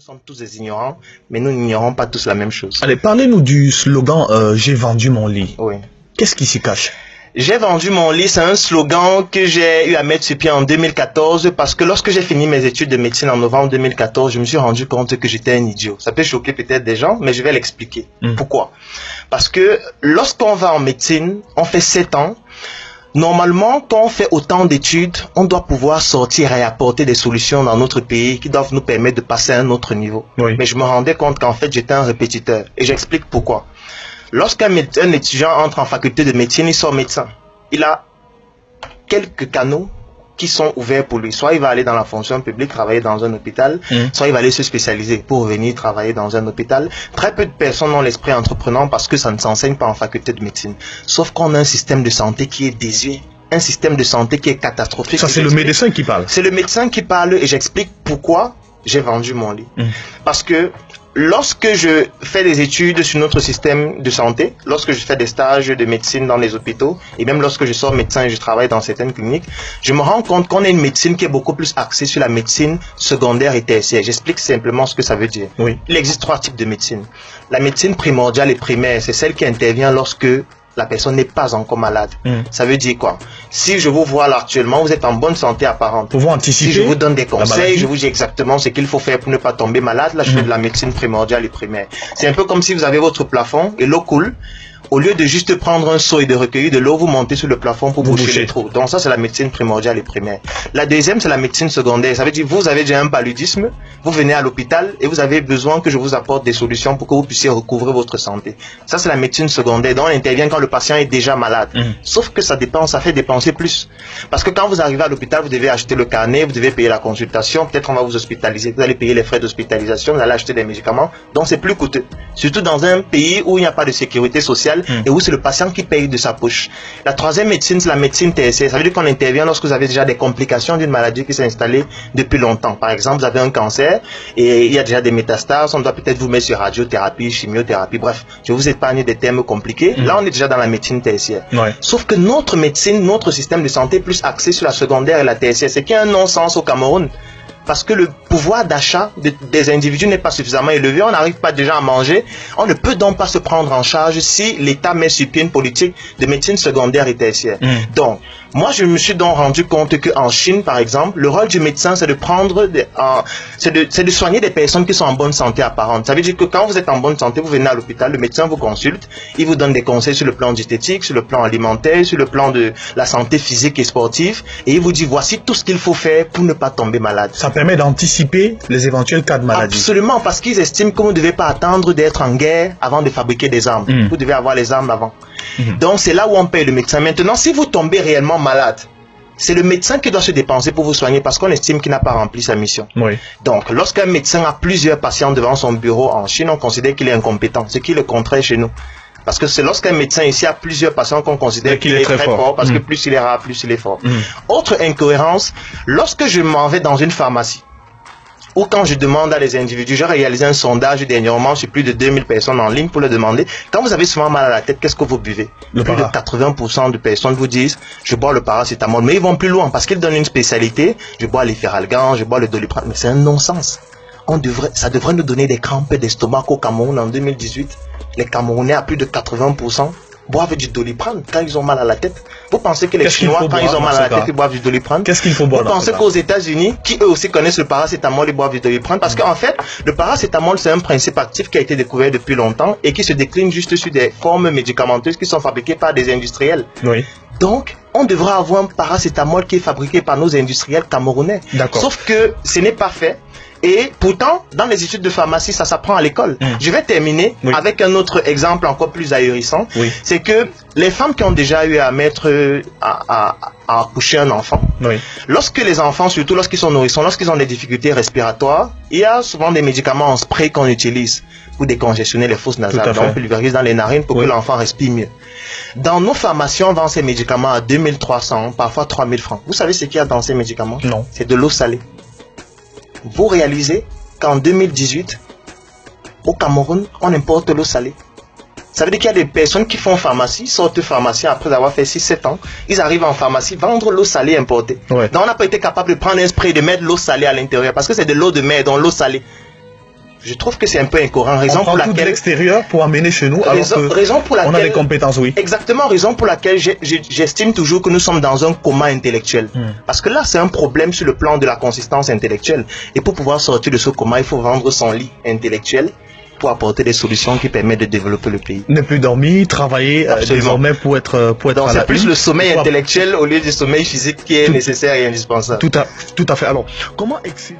sommes tous des ignorants, mais nous n'ignorons pas tous la même chose. Allez, parlez-nous du slogan « J'ai vendu mon lit ». Oui. Qu'est-ce qui s'y cache? J'ai vendu mon lit, c'est un slogan que j'ai eu à mettre sur pied en 2014 parce que lorsque j'ai fini mes études de médecine en novembre 2014, je me suis rendu compte que j'étais un idiot. Ça peut choquer peut-être des gens, mais je vais l'expliquer. Pourquoi? Parce que lorsqu'on va en médecine, on fait 7 ans. Normalement, quand on fait autant d'études, on doit pouvoir sortir et apporter des solutions dans notre pays qui doivent nous permettre de passer à un autre niveau. Oui. Mais je me rendais compte qu'en fait, j'étais un répétiteur. Et j'explique pourquoi. Lorsqu'un étudiant entre en faculté de médecine, il sort médecin. Il a quelques canaux qui sont ouverts pour lui. Soit il va aller dans la fonction publique, travailler dans un hôpital, soit il va aller se spécialiser pour venir travailler dans un hôpital. Très peu de personnes ont l'esprit entreprenant parce que ça ne s'enseigne pas en faculté de médecine. Sauf qu'on a un système de santé qui est désuet, un système de santé qui est catastrophique. Ça, c'est le médecin qui parle. C'est le médecin qui parle et j'explique pourquoi j'ai vendu mon lit. Parce que lorsque je fais des études sur notre système de santé, lorsque je fais des stages de médecine dans les hôpitaux, et même lorsque je sors médecin et je travaille dans certaines cliniques, je me rends compte qu'on a une médecine qui est beaucoup plus axée sur la médecine secondaire et tertiaire. J'explique simplement ce que ça veut dire. Oui. Il existe 3 types de médecine. La médecine primordiale et primaire, c'est celle qui intervient lorsque la personne n'est pas encore malade. Ça veut dire quoi? Si je vous vois là actuellement, vous êtes en bonne santé apparente. Pour vous anticiper. Si je vous donne des conseils, je vous dis exactement ce qu'il faut faire pour ne pas tomber malade. Là, je fais de la médecine primordiale et primaire. C'est un peu comme si vous avez votre plafond et l'eau coule. Au lieu de juste prendre un seau et de recueillir de l'eau, vous montez sur le plafond pour boucher les trous. Donc ça, c'est la médecine primordiale et primaire. La deuxième, c'est la médecine secondaire. Ça veut dire vous avez déjà un paludisme, vous venez à l'hôpital et vous avez besoin que je vous apporte des solutions pour que vous puissiez recouvrer votre santé. Ça, c'est la médecine secondaire. Donc on intervient quand le patient est déjà malade. Sauf que ça dépense, ça fait dépenser plus. Parce que quand vous arrivez à l'hôpital, vous devez acheter le carnet, vous devez payer la consultation, peut-être on va vous hospitaliser, vous allez payer les frais d'hospitalisation, vous allez acheter des médicaments. Donc c'est plus coûteux. Surtout dans un pays où il n'y a pas de sécurité sociale et où c'est le patient qui paye de sa poche. La troisième médecine, c'est la médecine tertiaire. Ça veut dire qu'on intervient lorsque vous avez déjà des complications d'une maladie qui s'est installée depuis longtemps. Par exemple, vous avez un cancer et il y a déjà des métastases, on doit peut-être vous mettre sur radiothérapie, chimiothérapie, bref, je vous épargne des termes compliqués. Là, on est déjà dans la médecine tertiaire. Sauf que notre médecine, notre système de santé est plus axé sur la secondaire et la tertiaire. C'est qu'il y a un non-sens au Cameroun. Parce que le pouvoir d'achat des individus n'est pas suffisamment élevé, on n'arrive pas déjà à manger, on ne peut donc pas se prendre en charge si l'État met sur pied une politique de médecine secondaire et tertiaire. Donc, moi je me suis donc rendu compte qu'en Chine, par exemple, le rôle du médecin c'est de prendre, c'est de soigner des personnes qui sont en bonne santé apparente. Ça veut dire que quand vous êtes en bonne santé, vous venez à l'hôpital, le médecin vous consulte, il vous donne des conseils sur le plan diététique, sur le plan alimentaire, sur le plan de la santé physique et sportive, et il vous dit voici tout ce qu'il faut faire pour ne pas tomber malade. Ça permet d'anticiper les éventuels cas de maladie. Absolument, parce qu'ils estiment que vous ne devez pas attendre d'être en guerre avant de fabriquer des armes. Vous devez avoir les armes avant. Donc c'est là où on paye le médecin. Maintenant, si vous tombez réellement malade, c'est le médecin qui doit se dépenser pour vous soigner parce qu'on estime qu'il n'a pas rempli sa mission. Donc, lorsqu'un médecin a plusieurs patients devant son bureau en Chine, on considère qu'il est incompétent, ce qui est le contraire chez nous. Parce que c'est lorsqu'un médecin ici a plusieurs patients qu'on considère qu'il est très fort, parce que plus il est rare, plus il est fort. Autre incohérence, lorsque je m'en vais dans une pharmacie, ou quand je demande à les individus, j'ai réalisé un sondage dernièrement sur plus de 2000 personnes en ligne pour leur demander, quand vous avez souvent mal à la tête, qu'est-ce que vous buvez? Plus de 80% de personnes vous disent, je bois le paracétamol. Mais ils vont plus loin parce qu'ils donnent une spécialité, je bois l'Efferalgan, je bois le Doliprane. Mais c'est un non-sens. Ça devrait nous donner des crampes d'estomac au Cameroun en 2018. Les Camerounais à plus de 80% boivent du Doliprane quand ils ont mal à la tête. Vous pensez que les Chinois, quand ils ont mal à la tête, ils boivent du Doliprane? Qu'est-ce qu'il faut boire? Vous pensez qu'aux États-Unis, qui eux aussi connaissent le paracétamol, ils boivent du Doliprane? Parce qu'en fait, le paracétamol, c'est un principe actif qui a été découvert depuis longtemps et qui se décline juste sur des formes médicamenteuses qui sont fabriquées par des industriels. Donc, on devrait avoir un paracétamol qui est fabriqué par nos industriels camerounais. Sauf que ce n'est pas fait. Et pourtant, dans les études de pharmacie, ça s'apprend à l'école. Je vais terminer avec un autre exemple encore plus ahurissant. C'est que les femmes qui ont déjà eu à mettre à accoucher un enfant, lorsque les enfants, surtout lorsqu'ils sont nourrissons, lorsqu'ils ont des difficultés respiratoires, il y a souvent des médicaments en spray qu'on utilise pour décongestionner les fosses nasales. Donc on pulvérise dans les narines pour que l'enfant respire mieux. Dans nos pharmacies, on vend ces médicaments à 2300, parfois 3000 francs. Vous savez ce qu'il y a dans ces médicaments? Non. C'est de l'eau salée. Vous réalisez qu'en 2018, au Cameroun, on importe l'eau salée. Ça veut dire qu'il y a des personnes qui font pharmacie, sortent pharmacien après avoir fait 6-7 ans, ils arrivent en pharmacie, vendre l'eau salée importée. Donc on n'a pas été capable de prendre un spray et de mettre l'eau salée à l'intérieur, parce que c'est de l'eau de mer, donc l'eau salée. Je trouve que c'est un peu incohérent. On prend tout de l'extérieur pour amener chez nous. Raison pour laquelle on a des compétences, oui. Exactement, raison pour laquelle j'estime toujours que nous sommes dans un coma intellectuel. Parce que là, c'est un problème sur le plan de la consistance intellectuelle. Et pour pouvoir sortir de ce coma, il faut vendre son lit intellectuel pour apporter des solutions qui permettent de développer le pays. Ne plus dormir, travailler désormais pour être Donc c'est plus le sommeil intellectuel au lieu du sommeil physique qui est nécessaire et indispensable. Tout à fait. Alors, comment exceller